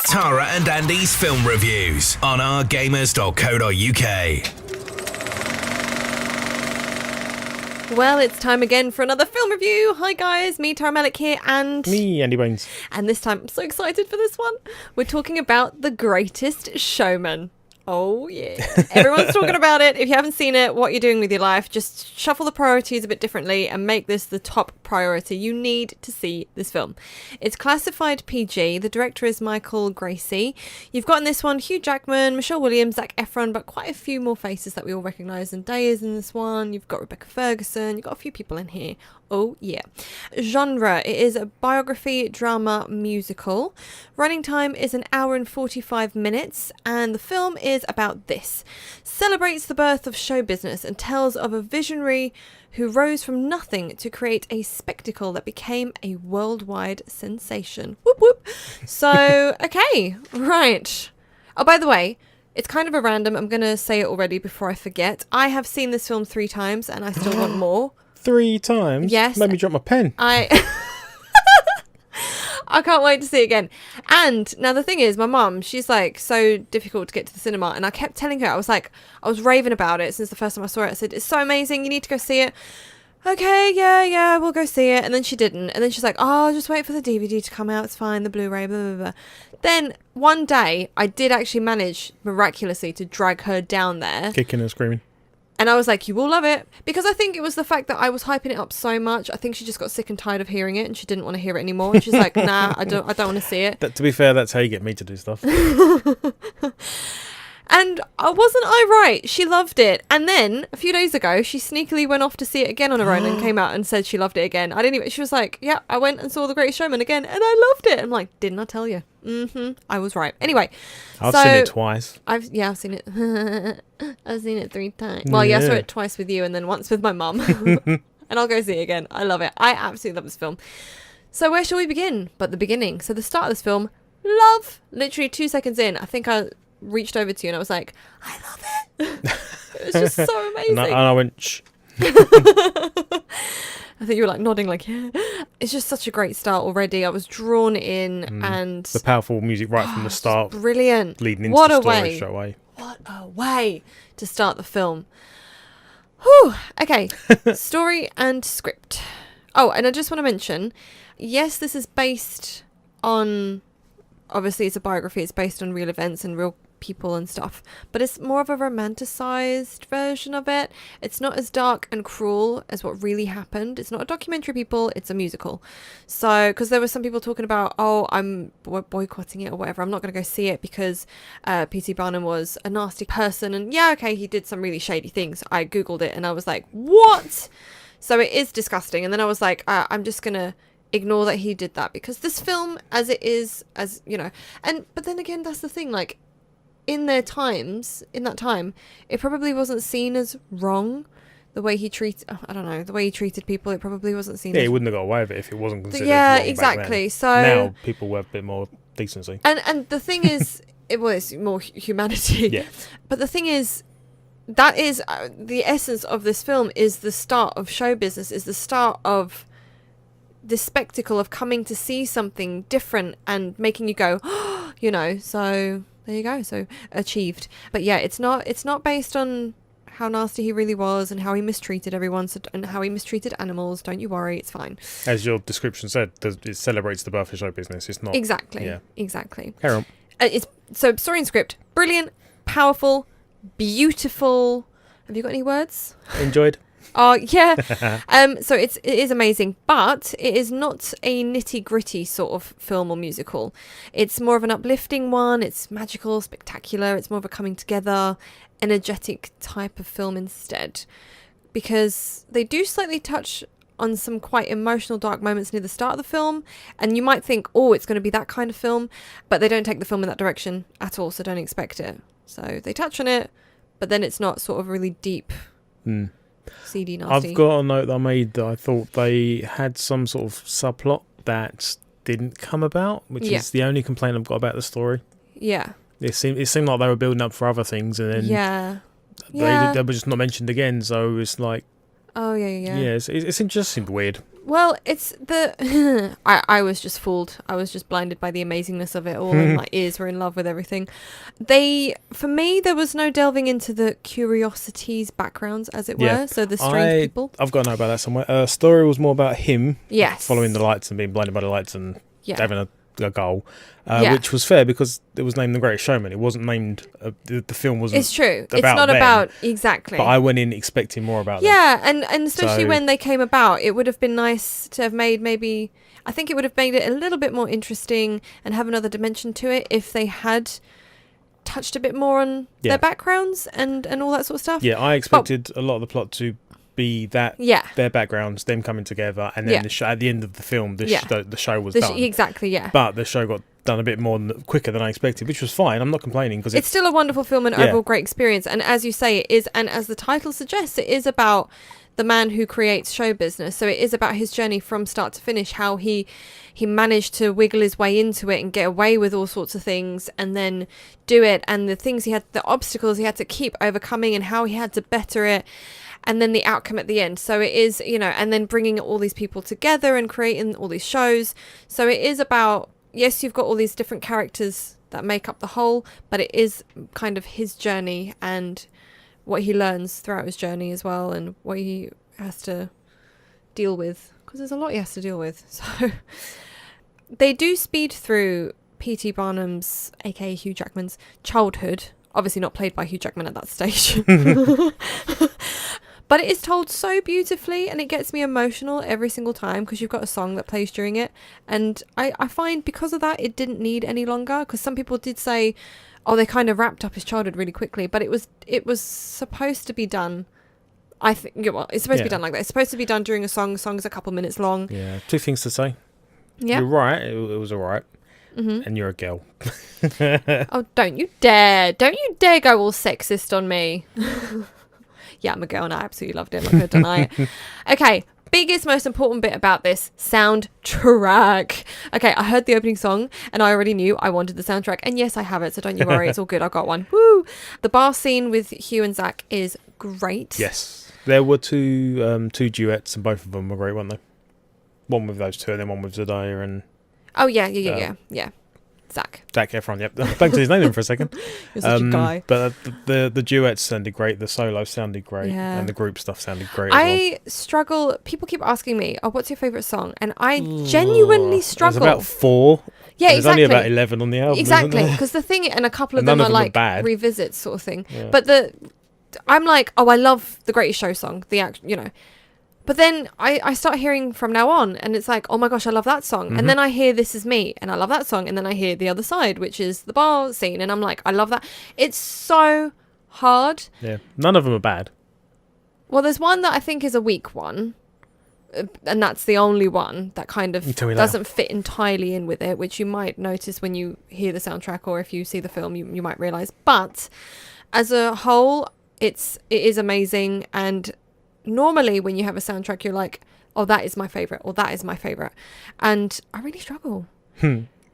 Tara and Andy's film reviews on OurGamers.co.uk. Well, it's time again for another film review. Hi guys, me Tara Malik here and... Me, Andy Bones. And this time, I'm so excited for this one. We're talking about The Greatest Showman. Oh yeah. Everyone's talking about it. If you haven't seen it, what you're doing with your life, just shuffle the priorities a bit differently and make this the top priority. You need to see this film. It's classified PG. The director is Michael Gracey. You've got in this one Hugh Jackman, Michelle Williams, Zac Efron, but quite a few more faces that we all recognise. Zendaya's in this one. You've got Rebecca Ferguson. You've got a few people in here. Oh yeah. Genre, it is a biography drama musical. Running time is 1 hour and 45 minutes and the film is about this. Celebrates the birth of show business and tells of a visionary who rose from nothing to create a spectacle that became a worldwide sensation. Whoop whoop. So, okay, right. Oh, by the way, it's kind of a random, I'm going to say it already before I forget. I have seen this film 3 times and I still want more. 3 times? Yes. Made me drop my pen. I can't wait to see it again. And now the thing is, my mum, she's like so difficult to get to the cinema. And I kept telling her, I was raving about it since the first time I saw it. I said, it's so amazing. You need to go see it. Okay, yeah, we'll go see it. And then she didn't. And then she's like, oh, just wait for the DVD to come out. It's fine. The Blu-ray, blah, blah, blah. Then one day I did actually manage miraculously to drag her down there. Kicking and screaming. And I was like, you will love it. Because I think it was the fact that I was hyping it up so much. I think she just got sick and tired of hearing it and she didn't want to hear it anymore. And she's like, nah, I don't want to see it. To be fair, that's how you get me to do stuff. And wasn't I right? She loved it. And then a few days ago, she sneakily went off to see it again on her own and came out and said she loved it again. She was like, yeah, I went and saw The Greatest Showman again and I loved it. I'm like, didn't I tell you? I was right. Anyway. I've seen it twice. I've seen it. I've seen it 3 times. Well, yeah, I saw it twice with you and then once with my mum. And I'll go see it again. I love it. I absolutely love this film. So where shall we begin? But the beginning. So the start of this film, love. Literally 2 seconds in, I think I reached over to you and I was like, I love it. It was just so amazing. And I went, shh. I think you were like nodding like, yeah. It's just such a great start already. I was drawn in and... The powerful music right from the start. Brilliant. Leading into the story straight away. What a way to start the film. Whew. Okay. Story and script. Oh, and I just want to mention, yes, this is based on... Obviously, it's a biography. It's based on real events and real people and stuff. But it's more of a romanticized version of it. It's not as dark and cruel as what really happened. It's not a documentary, people. It's a musical. So, because there were some people talking about, oh, I'm boycotting it or whatever. I'm not going to go see it because P.T. Barnum was a nasty person. And yeah, okay, he did some really shady things. I Googled it and I was like, what? So it is disgusting. And then I was like, I'm just going to ignore that he did that because this film as it is, as you know, but then again, that's the thing, like in that time it probably wasn't seen as wrong the way he treated people. It probably wasn't seen as... he wouldn't have got away with it if it wasn't considered yeah, wrong exactly. Back then. So now people have a bit more decency and the thing is it's more humanity. Yeah. But the thing is, that is the essence of this film, is the start of show business, is the start of this spectacle of coming to see something different and making you go, oh, you know, so there you go. So achieved. But yeah, it's not based on how nasty he really was and how he mistreated everyone and how he mistreated animals. Don't you worry, it's fine. As your description said, it celebrates the birth of show business. It's not... Exactly. Yeah. Exactly. Carry on. So story and script, brilliant, powerful, beautiful. Have you got any words? Enjoyed. Oh, yeah. So it is amazing, but it is not a nitty-gritty sort of film or musical. It's more of an uplifting one. It's magical, spectacular. It's more of a coming together, energetic type of film instead, because they do slightly touch on some quite emotional, dark moments near the start of the film, and you might think, oh, it's going to be that kind of film, but they don't take the film in that direction at all, so don't expect it. So they touch on it, but then it's not sort of really deep... CD nasty. I've got a note that I made that I thought they had some sort of subplot that didn't come about, which is the only complaint I've got about the story. Yeah. It seemed like they were building up for other things, and then they were just not mentioned again. So it's like, Oh, yeah. Yeah, it's just seemed weird. Well, it's the... I was just fooled. I was just blinded by the amazingness of it all, and my ears were in love with everything. For me, there was no delving into the curiosities, backgrounds, as it were. So the strange people. I've got to know about that somewhere. Story was more about him following the lights and being blinded by the lights and having a goal, which was fair because it was named The Greatest Showman. It wasn't named... the film wasn't... It's true. It's not about... Exactly. But I went in expecting more about them. Yeah, and especially when they came about, it would have been nice to have made maybe... I think it would have made it a little bit more interesting and have another dimension to it if they had touched a bit more on their backgrounds and all that sort of stuff. Yeah, I expected a lot of the plot to be that their backgrounds, them coming together, and then at the end of the film, the show was done. Exactly, yeah. But the show got done a bit more quicker than I expected, which was fine. I'm not complaining because it's still a wonderful film and overall great experience. And as you say, it is, and as the title suggests, it is about the man who creates show business. So it is about his journey from start to finish, how he managed to wiggle his way into it and get away with all sorts of things and then do it, and the obstacles he had to keep overcoming and how he had to better it. And then the outcome at the end. So it is, and then bringing all these people together and creating all these shows. So it is about, yes, you've got all these different characters that make up the whole, but it is kind of his journey and what he learns throughout his journey as well, and what he has to deal with. Because there's a lot he has to deal with. So they do speed through P.T. Barnum's, aka Hugh Jackman's, childhood. Obviously not played by Hugh Jackman at that stage. But it is told so beautifully, and it gets me emotional every single time because you've got a song that plays during it. And I find because of that, it didn't need any longer, because some people did say, oh, they kind of wrapped up his childhood really quickly. But it was supposed to be done. I think, it's supposed to be done like that. It's supposed to be done during a song. The song's a couple minutes long. Yeah, 2 things to say. Yeah. You're right. It was all right. Mm-hmm. And you're a girl. Oh, don't you dare. Don't you dare go all sexist on me. Yeah, I'm a girl and I absolutely loved it. I'm not going to deny it. Okay, biggest, most important bit about this, soundtrack. Okay, I heard the opening song and I already knew I wanted the soundtrack. And yes, I have it, so don't you worry. It's all good. I got one. Woo! The bar scene with Hugh and Zach is great. Yes. There were two duets and both of them were great, weren't they? One with those two and then one with Zendaya and... Oh, yeah. Zac Efron, yep. Thanks to his name for a second. You're such a guy. But the duets sounded great, the solos sounded great, and the group stuff sounded great I struggle. People keep asking me, oh, what's your favourite song? And I genuinely struggle. There's about 4. Yeah, There's exactly. only about 11 on the album. Exactly, because the thing, and a couple of them are like revisits sort of thing. Yeah. But I'm like, oh, I love the Greatest Show song, But then I start hearing From Now On, and it's like, oh my gosh, I love that song. Mm-hmm. And then I hear This Is Me, and I love that song. And then I hear The Other Side, which is the bar scene, and I'm like, I love that. It's so hard. Yeah, none of them are bad. Well, there's one that I think is a weak one, and that's the only one that kind of doesn't fit entirely in with it, which you might notice when you hear the soundtrack, or if you see the film, you might realise. But as a whole, it is amazing, and... Normally, when you have a soundtrack, you're like, oh, that is my favourite, or that is my favourite. And I really struggle.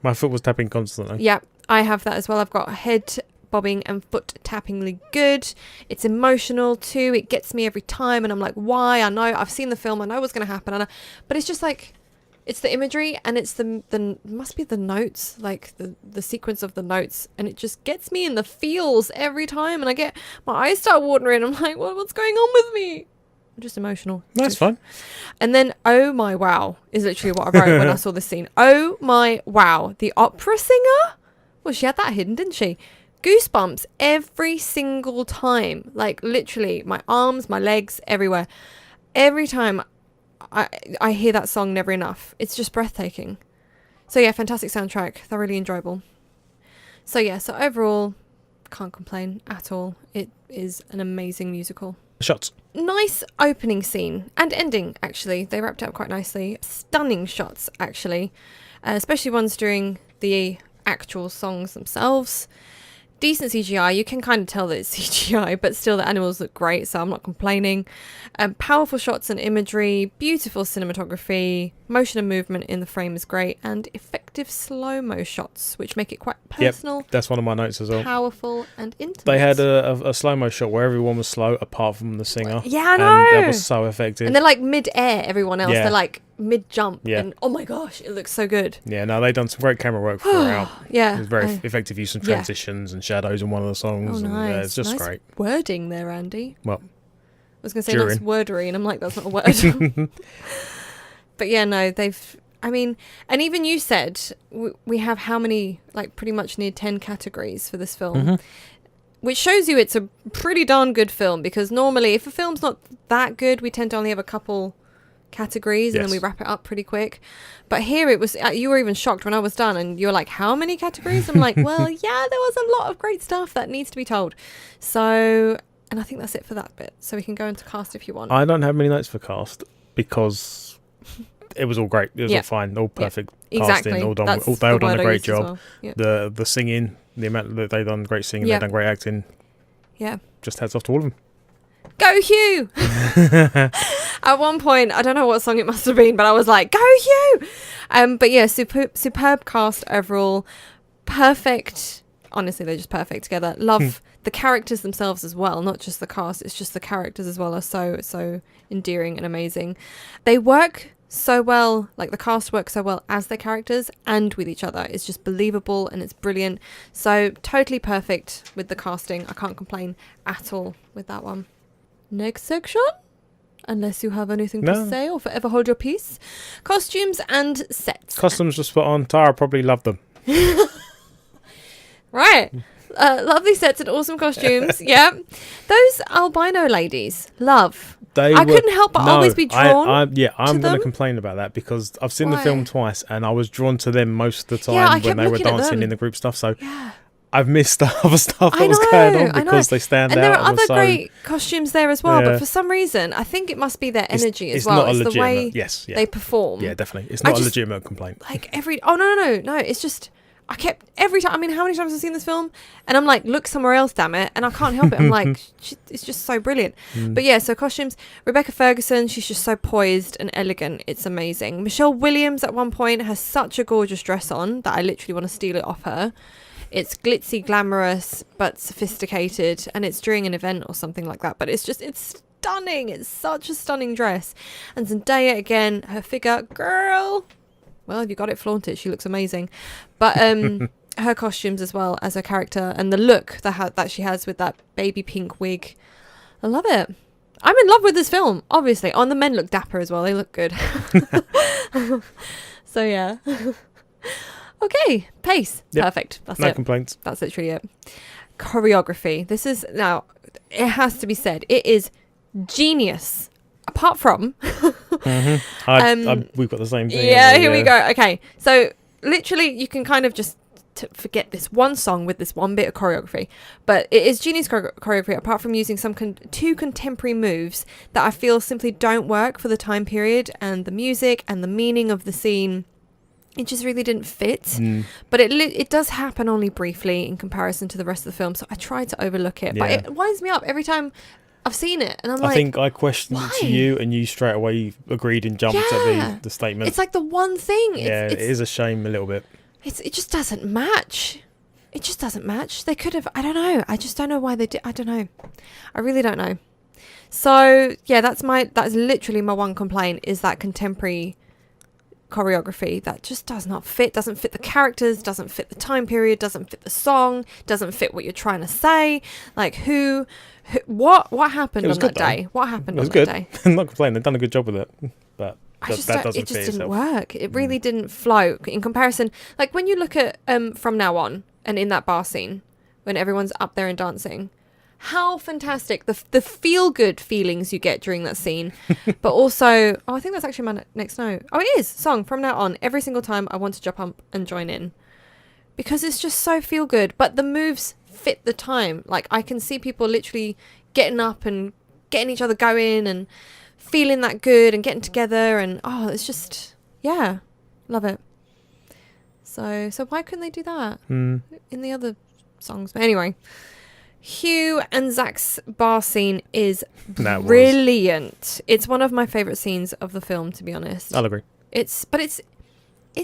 My foot was tapping constantly. Yeah, I have that as well. I've got head bobbing and foot tappingly good. It's emotional too. It gets me every time. And I'm like, why? I know, I've seen the film. I know what's going to happen. But it's just like, it's the imagery and it's the must be the notes, like the sequence of the notes. And it just gets me in the feels every time. And I get, my eyes start watering. I'm like, what's going on with me? Just emotional. That's fun. And then oh my wow is literally what I wrote when I saw this scene. Oh my wow, the opera singer, well, she had that hidden, didn't she? Goosebumps every single time, like literally my arms, my legs, everywhere. Every time I hear that song, Never Enough, it's just breathtaking. So yeah, fantastic soundtrack, thoroughly enjoyable. So overall, can't complain at all. It is an amazing musical. Shots. Nice opening scene and ending, actually. They wrapped up quite nicely. Stunning shots, actually. Especially ones during the actual songs themselves. decent CGI. You can kind of tell that it's CGI, but still the animals look great, so I'm not complaining. Powerful shots and imagery, beautiful cinematography, motion and movement in the frame is great, and effective slow-mo shots, which make it quite personal. Yep, that's one of my notes as well. Powerful and intimate. They had a slow-mo shot where everyone was slow apart from the singer. Yeah, I know. And that was so effective. And they're like mid-air, everyone else. They're like mid-jump. Yeah. And oh my gosh, it looks so good. Yeah, no, they've done some great camera work throughout. Yeah. It was very effective use of transitions and shadows in one of the songs. Oh, nice. And, it's just nice great. Wording there, Andy. Well, I was going to say nice wordery, and I'm like, that's not a word. But yeah, no, and even you said we have how many, like pretty much near 10 categories for this film, which shows you it's a pretty darn good film, because normally if a film's not that good, we tend to only have a couple categories and then we wrap it up pretty quick. But here it was, you were even shocked when I was done and you were like, how many categories? I'm like, well, yeah, there was a lot of great stuff that needs to be told. So, and I think that's it for that bit. So we can go into cast if you want. I don't have many notes for cast because it was all great. It was all fine, all perfect casting, exactly. all done. They all done a great job. Well. The singing, the amount that they done great singing, they done great acting. Yeah. Just hats off to all of them. Go Hugh! At one point, I don't know what song it must have been, but I was like, go Hugh! But yeah, superb cast overall. Perfect. Honestly, they're just perfect together. Love the characters themselves as well, not just the cast. It's just the characters as well are so endearing and amazing. They work so well, like the cast works so well as their characters and with each other. It's just believable and it's brilliant. So totally perfect with the casting. I can't complain at all with that one. Next section, unless you have anything to say or forever hold your peace. Costumes and sets. Costumes were spot on. Tara probably loved them. Right. Lovely sets and awesome costumes. Yeah. Those albino ladies, love. I couldn't help but always be drawn I'm going to complain about that because I've seen the film twice and I was drawn to them most of the time when they were dancing in the group stuff. So I've missed the other stuff that was going on because they stand out. And there are other great costumes there as well, but for some reason, I think it must be their energy as well. It's the way they perform. Yeah, definitely. It's not a legitimate complaint. Like no. It's just, I kept, every time, how many times have I seen this film? And I'm like, look somewhere else, damn it. And I can't help it. I'm like, it's just so brilliant. But yeah, so costumes, Rebecca Ferguson, she's just so poised and elegant. It's amazing. Michelle Williams at one point has such a gorgeous dress on that I literally want to steal it off her. It's glitzy, glamorous, but sophisticated, and it's during an event or something like that. But it's stunning. It's such a stunning dress. And Zendaya, again, her figure, girl. Well, if you got it, flaunt it. She looks amazing. But her costumes as well as her character and the look that she has with that baby pink wig. I love it. I'm in love with this film, obviously. Oh, and the men look dapper as well. They look good. So, yeah. Okay, pace. Yep. Perfect. That's it. No complaints. That's literally it. Choreography. This is, now, it has to be said, it is genius. Apart from... we've got the same thing. Yeah, here we go. Okay, so literally you can kind of just forget this one song with this one bit of choreography. But it is genius choreography, apart from using some two contemporary moves that I feel simply don't work for the time period and the music and the meaning of the scene. It just really didn't fit. But it does happen only briefly in comparison to the rest of the film, so I tried to overlook it. But it winds me up every time I've seen it, and I think I questioned it to you, and you straight away agreed and jumped at the statement. It's like the one thing. It is a shame a little bit. It just doesn't match. It just doesn't match. They could have, I don't know. I just don't know why they did. I don't know. I really don't know. So, yeah, that's literally my one complaint, is that contemporary choreography that just does not fit. Doesn't fit the characters, doesn't fit the time period, doesn't fit the song, doesn't fit what you're trying to say. Like, what happened on that day? What happened on that day? I'm not complaining. They've done a good job with it, but it just didn't work. It really didn't flow in comparison. Like when you look at From Now On, and in that bar scene when everyone's up there and dancing, how fantastic the feel good feelings you get during that scene. But also, I think that's actually my next note. Oh, it is song From Now On. Every single time I want to jump up and join in, because it's just so feel good. But the moves fit the time. Like I can see people literally getting up and getting each other going and feeling that good and getting together, and it's just, love it. So why couldn't they do that in the other songs. But anyway, Hugh and Zach's bar scene is brilliant. It's one of my favourite scenes of the film, to be honest. I'll agree. It's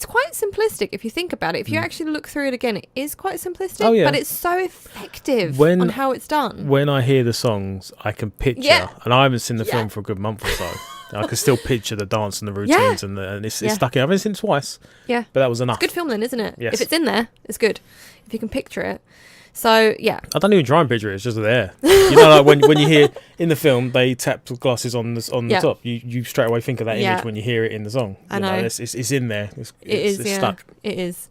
quite simplistic if you think about it. If you actually look through it again, it is quite simplistic, but it's so effective on how it's done. When I hear the songs, I can picture, and I haven't seen the film for a good month or so. I can still picture the dance and the routines, and it's stuck in. I've only seen it twice. Yeah, but that was enough. It's good film then, isn't it? Yes. If it's in there, it's good. If you can picture it. So, yeah. I don't even try and picture it. It's just there. You know, like when you hear in the film, they tap the glasses on the top. You straight away think of that image when you hear it in the song. I know. It's in there. It's stuck. It is.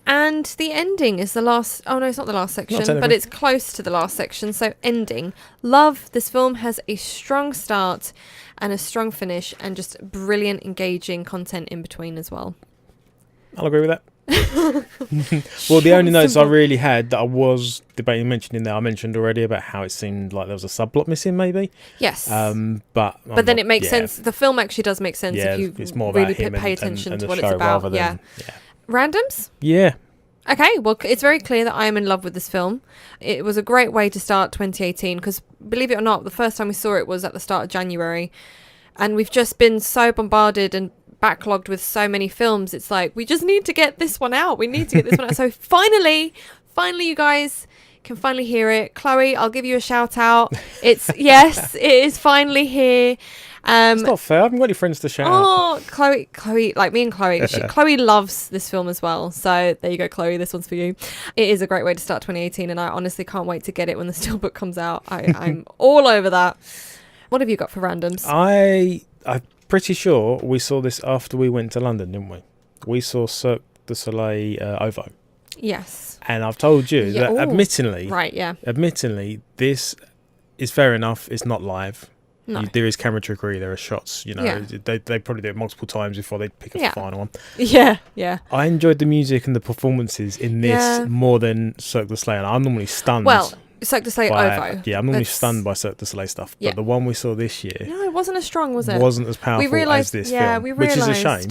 And the ending is the last... Oh, no, it's not the last section, but it's close to the last section. So, ending. Love. This film has a strong start and a strong finish and just brilliant, engaging content in between as well. I'll agree with that. Well, the only notes I really had that I was debating mentioning there, I mentioned already about how it seemed like there was a subplot missing, maybe. Yes. But then it makes sense. The film actually does make sense if you it's more really about pay attention and to what it's about. Randoms? Yeah. Okay, well, it's very clear that I am in love with this film. It was a great way to start 2018 because, believe it or not, the first time we saw it was at the start of January. And we've just been so bombarded and backlogged with so many films. It's like, we just need to get this one out. We need to get this one out. So finally you guys can finally hear it. Chloe, I'll give you a shout out. It is finally here. It's not fair. I haven't got any friends to shout out. Oh, Chloe, like me and Chloe. Chloe loves this film as well. So there you go, Chloe. This one's for you. It is a great way to start 2018, and I honestly can't wait to get it when the Steelbook comes out. I'm all over that. What have you got for randoms? I'm pretty sure we saw this after we went to London, didn't we? We saw Cirque du Soleil OVO. Yes. And I've told you that admittedly, this is fair enough. It's not live. No. There is camera trickery. There are shots. You know, they probably do it multiple times before they pick a final one. Yeah. I enjoyed the music and the performances in this more than Cirque du Soleil. I'm normally stunned. Well, Cirque du Soleil OVO. Yeah, I'm normally stunned by Cirque du Soleil stuff. But the one we saw this year... No, it wasn't as strong, was it? Wasn't as powerful as this film. Which is a shame.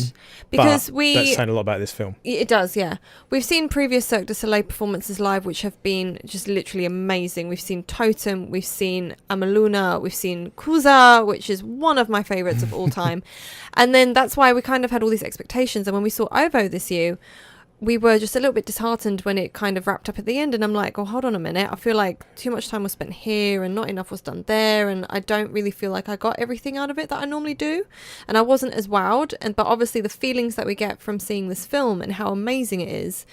Because that's saying a lot about this film. It does, yeah. We've seen previous Cirque du Soleil performances live, which have been just literally amazing. We've seen Totem, we've seen Amaluna, we've seen Kuza, which is one of my favourites of all time. And then that's why we kind of had all these expectations. And when we saw OVO this year... we were just a little bit disheartened when it kind of wrapped up at the end, and I'm like, oh, hold on a minute. I feel like too much time was spent here and not enough was done there, and I don't really feel like I got everything out of it that I normally do, and I wasn't as wowed. But obviously the feelings that we get from seeing this film and how amazing it is,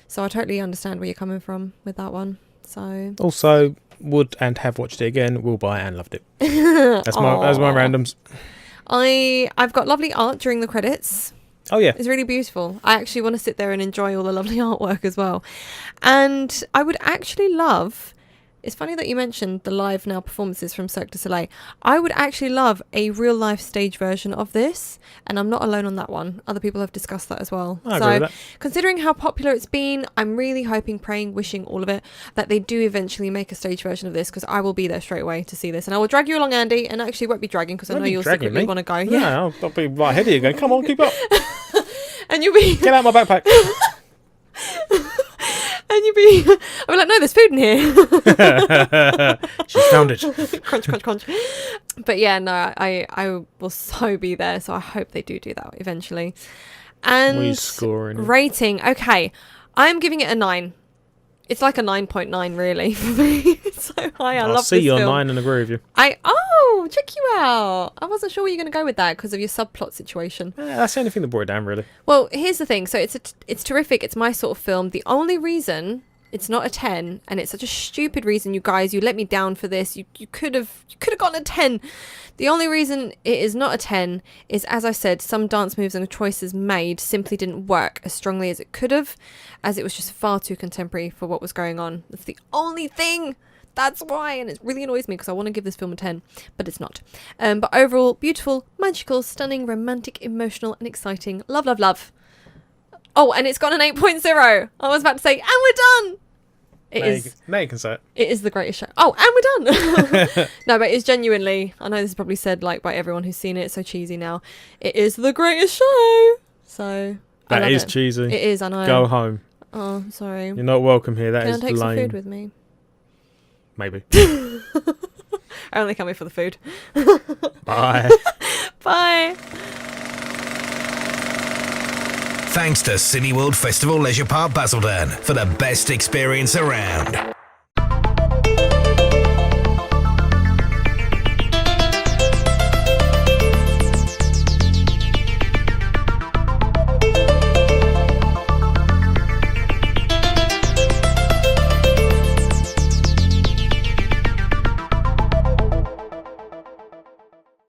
so I totally understand where you're coming from with that one. So also would and have watched it again, will buy and loved it. That's my randoms. I've got lovely art during the credits. Oh, yeah. It's really beautiful. I actually want to sit there and enjoy all the lovely artwork as well. And I would actually love... It's funny that you mentioned the live now performances from Cirque du Soleil. I would actually love a real life stage version of this. And I'm not alone on that one. Other people have discussed that as well. I agree with that. Considering how popular it's been, I'm really hoping, praying, wishing, all of it, that they do eventually make a stage version of this, because I will be there straight away to see this. And I will drag you along, Andy, and actually won't be dragging because I know you'll secretly want to go. Yeah, I'll be right ahead of you going, come on, keep up. And you'll be... Get out my backpack. And you'd be... I'd be like, no, there's food in here. She found it. Crunch, crunch, crunch. But yeah, no, I will so be there. So I hope they do that eventually. And we scoring rating. Okay, I'm giving it a 9. It's like a 9.9 really for me. It's so high. I love this film. I'll see your 9 and agree with you. Check you out. I wasn't sure where you were going to go with that because of your subplot situation. That's the only thing that brought it down, really. Well, here's the thing. So it's terrific. It's my sort of film. The only reason it's not a 10, and it's such a stupid reason, you guys, you let me down for this. You could have gotten a 10. The only reason it is not a 10 is, as I said, some dance moves and choices made simply didn't work as strongly as it could have, as it was just far too contemporary for what was going on. That's the only thing. That's why, and it really annoys me because I want to give this film a 10, but it's not. But overall, beautiful, magical, stunning, romantic, emotional, and exciting. Love, love, love. Oh, and it's got an 8.0. I was about to say, and we're done. Now you can say it. It is the greatest show. Oh, and we're done. No, but it's genuinely, I know this is probably said like by everyone who's seen it, it's so cheesy now. It is the greatest show. So that is cheesy. It is, I know. Go home. Oh, sorry. You're not welcome here. That is take lame. some food with me. Maybe. I only come here for the food. Bye. Bye. Thanks to Cineworld Festival Leisure Park Basildon for the best experience around.